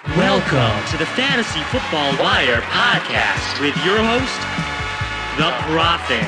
Welcome to the Fantasy Football Wire podcast with your host, TheProFFet.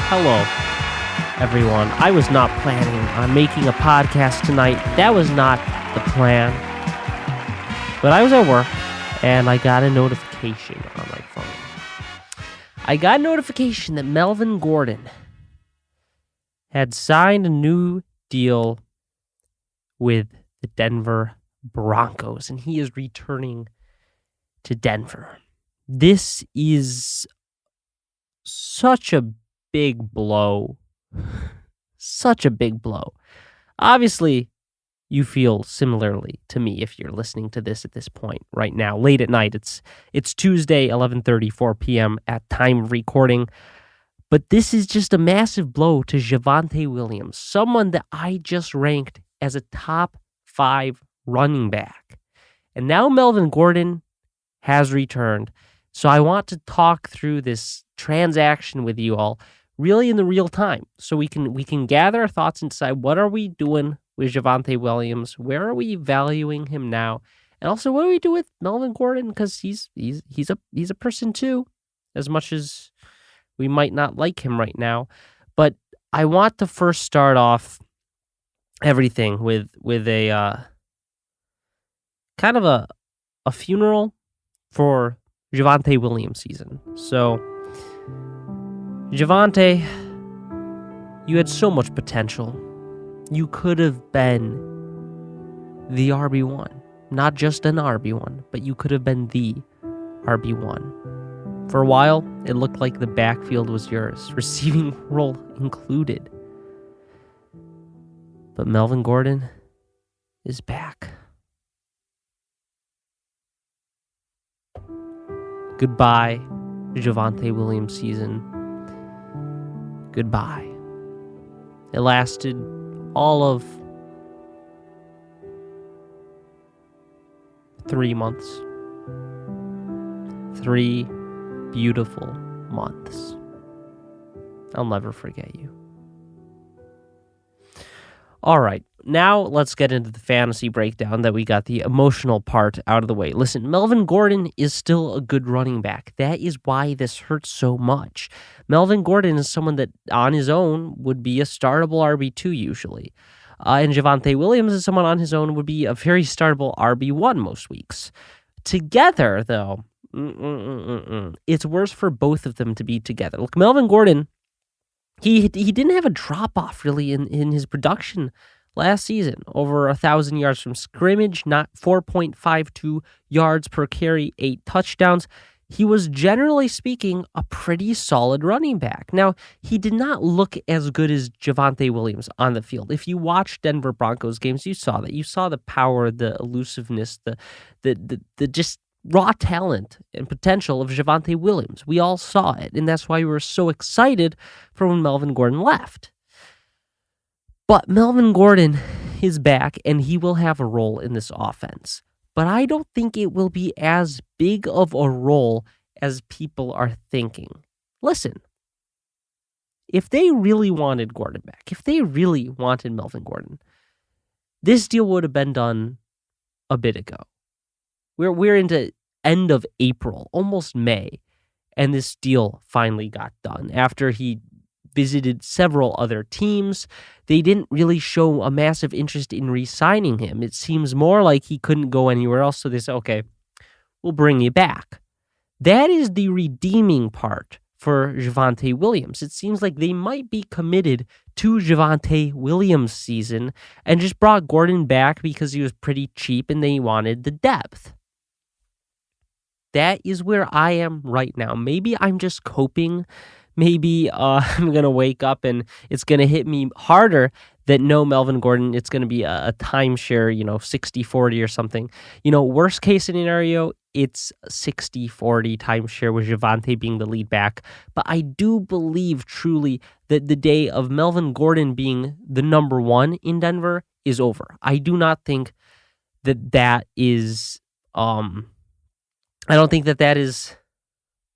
Hello, everyone. I was not planning on making a podcast tonight. That was not the plan. But I was at work, and I got a notification on my phone. I got a notification that Melvin Gordon had signed a new deal with the Denver Broncos, and he is returning to Denver. This is such a big blow. Such a big blow. Obviously, you feel similarly to me if you're listening to this at this point right now, late at night. It's Tuesday, 11:34 p.m. at time of recording. But this is just a massive blow to Javonte Williams, someone that I just ranked as a top 5 running back. And now Melvin Gordon has returned. So I want to talk through this transaction with you all really in the real time. So we can gather our thoughts and decide what are we doing with Javonte Williams? Where are we valuing him now? And also what do we do with Melvin Gordon? Because he's a person too, as much as we might not like him right now. But I want to first start off everything with a kind of a funeral for Javonte Williams season. So, Javonte, you had so much potential. You could have been the RB1. Not just an RB1, but you could have been the RB1. For a while, it looked like the backfield was yours, receiving role included. But Melvin Gordon is back. Goodbye, Javonte Williams season. Goodbye. It lasted all of 3 months. 3 beautiful months. I'll never forget you. All right, now let's get into the fantasy breakdown that we got the emotional part out of the way. Listen, Melvin Gordon is still a good running back. That is why this hurts so much. Melvin Gordon is someone that on his own would be a startable RB2 usually. And Javonte Williams is someone on his own would be a very startable RB1 most weeks. Together, though, it's worse for both of them to be together. Look, Melvin Gordon, he didn't have a drop-off really in his production last season. Over 1,000 yards from scrimmage, not 4.52 yards per carry, 8 touchdowns. He was, generally speaking, a pretty solid running back. Now, he did not look as good as Javonte Williams on the field. If you watched Denver Broncos games, you saw that. You saw the power, the elusiveness, the just raw talent and potential of Javonte Williams. We all saw it, and that's why we were so excited for when Melvin Gordon left. But Melvin Gordon is back, and he will have a role in this offense. But I don't think it will be as big of a role as people are thinking. Listen, if they really wanted Gordon back, if they really wanted Melvin Gordon, this deal would have been done a bit ago. We're into end of April, almost May, and this deal finally got done. After he visited several other teams, they didn't really show a massive interest in re-signing him. It seems more like he couldn't go anywhere else, so they said, okay, we'll bring you back. That is the redeeming part for Javonte Williams. It seems like they might be committed to Javonte Williams' season and just brought Gordon back because he was pretty cheap and they wanted the depth. That is where I am right now. Maybe I'm just coping. Maybe I'm going to wake up and it's going to hit me harder that no Melvin Gordon, it's going to be a timeshare, 60-40 or something. Worst case scenario, it's 60-40 timeshare with Javonte being the lead back. But I do believe truly that the day of Melvin Gordon being the number 1 in Denver is over. I do not think that is I don't think that is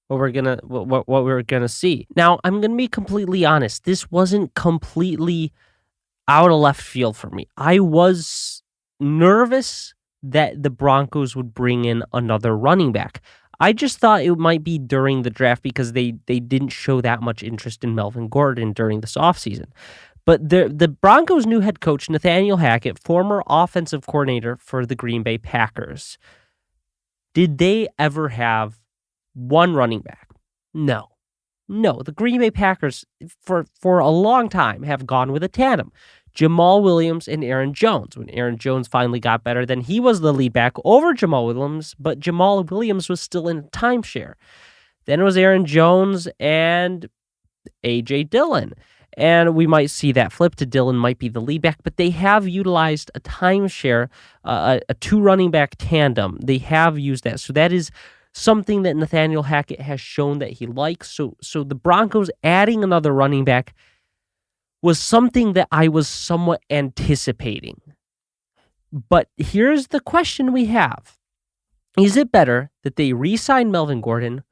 what we're gonna see. Now, I'm gonna be completely honest. This wasn't completely out of left field for me. I was nervous that the Broncos would bring in another running back. I just thought it might be during the draft because they didn't show that much interest in Melvin Gordon during this offseason. But the Broncos' new head coach, Nathaniel Hackett, former offensive coordinator for the Green Bay Packers, did they ever have one running back? No. The Green Bay Packers, for a long time, have gone with a tandem. Jamal Williams and Aaron Jones. When Aaron Jones finally got better, then he was the lead back over Jamal Williams, but Jamal Williams was still in timeshare. Then it was Aaron Jones and A.J. Dillon. And we might see that flip to Dillon might be the lead back, but they have utilized a timeshare, a two running back tandem. They have used that. So that is something that Nathaniel Hackett has shown that he likes. So the Broncos adding another running back was something that I was somewhat anticipating. But here's the question we have. Is it better that they re-sign Melvin Gordon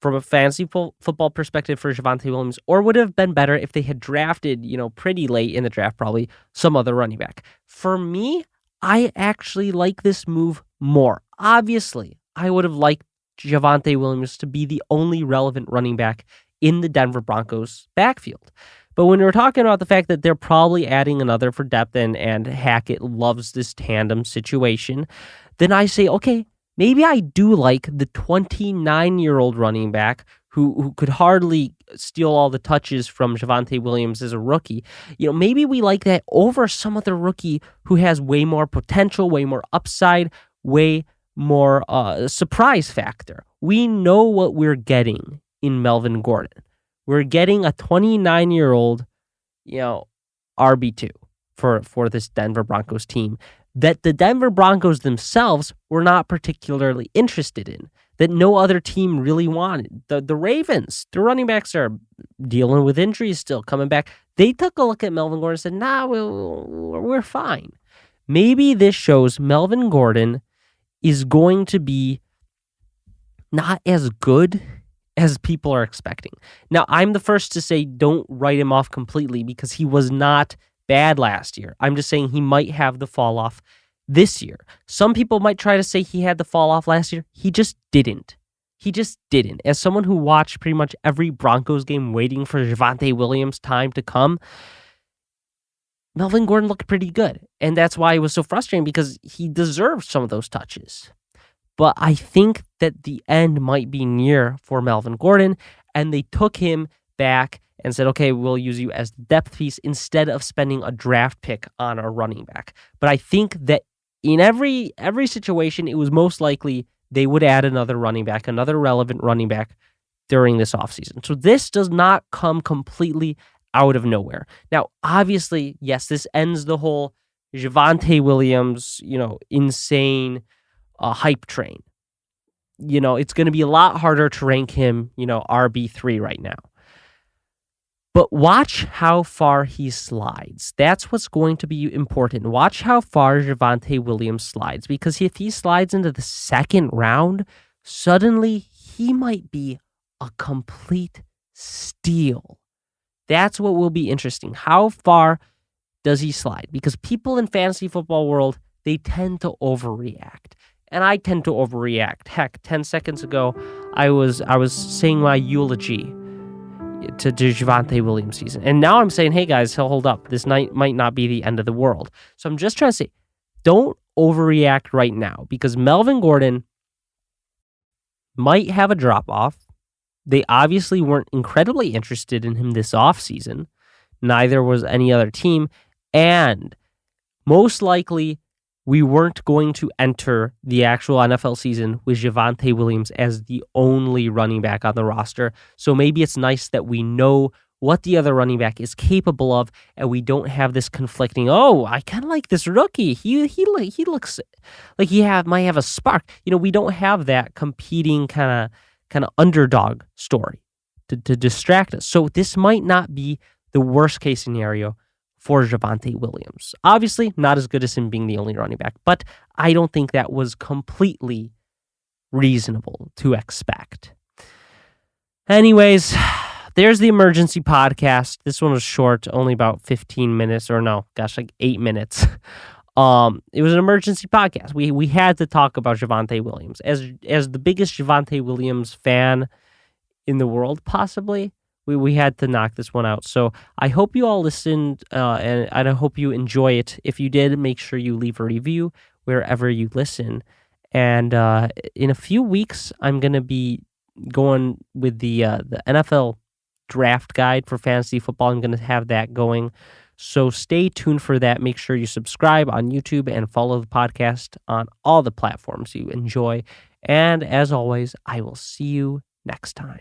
from a fantasy football perspective for Javonte Williams, or would it have been better if they had drafted, pretty late in the draft, probably some other running back? For me, I actually like this move more. Obviously, I would have liked Javonte Williams to be the only relevant running back in the Denver Broncos backfield. But when we're talking about the fact that they're probably adding another for depth and Hackett loves this tandem situation, then I say, okay, maybe I do like the 29-year-old running back who could hardly steal all the touches from Javonte Williams as a rookie. Maybe we like that over some other rookie who has way more potential, way more upside, way more surprise factor. We know what we're getting in Melvin Gordon. We're getting a 29-year-old, RB2 for this Denver Broncos team that the Denver Broncos themselves were not particularly interested in, that no other team really wanted. The Ravens, their running backs are dealing with injuries still, coming back. They took a look at Melvin Gordon and said, nah, we're fine. Maybe this shows Melvin Gordon is going to be not as good as people are expecting. Now, I'm the first to say don't write him off completely because he was not bad last year. I'm just saying he might have the fall off this year. Some people might try to say he had the fall off last year. He just didn't. As someone who watched pretty much every Broncos game waiting for Javonte Williams' time to come, Melvin Gordon looked pretty good. And that's why it was so frustrating because he deserved some of those touches. But I think that the end might be near for Melvin Gordon, and they took him back and said, okay, we'll use you as the depth piece instead of spending a draft pick on a running back. But I think that in every situation, it was most likely they would add another running back, another relevant running back during this offseason. So this does not come completely out of nowhere. Now, obviously, yes, this ends the whole Javonte Williams, insane hype train. It's going to be a lot harder to rank him, RB3 right now. But watch how far he slides. That's what's going to be important. Watch how far Javonte Williams slides, because if he slides into the second round, suddenly he might be a complete steal. That's what will be interesting. How far does he slide? Because people in fantasy football world, they tend to overreact. And I tend to overreact. Heck, 10 seconds ago, I was saying my eulogy to Javonte Williams' season. And now I'm saying, hey guys, hold up. This night might not be the end of the world. So I'm just trying to say, don't overreact right now, because Melvin Gordon might have a drop-off. They obviously weren't incredibly interested in him this offseason. Neither was any other team. And most likely, we weren't going to enter the actual NFL season with Javonte Williams as the only running back on the roster. So maybe it's nice that we know what the other running back is capable of, and we don't have this conflicting, I kind of like this rookie. He looks like might have a spark. We don't have that competing kind of underdog story to distract us. So this might not be the worst case scenario for Javonte Williams. Obviously, not as good as him being the only running back, but I don't think that was completely reasonable to expect. Anyways, there's the emergency podcast. This one was short, only about 15 minutes, or no, gosh, like 8 minutes. It was an emergency podcast. We had to talk about Javonte Williams. As the biggest Javonte Williams fan in the world, possibly, we had to knock this one out. So I hope you all listened, and I hope you enjoy it. If you did, make sure you leave a review wherever you listen. And in a few weeks, I'm going to be going with the NFL draft guide for fantasy football. I'm going to have that going. So stay tuned for that. Make sure you subscribe on YouTube and follow the podcast on all the platforms you enjoy. And as always, I will see you next time.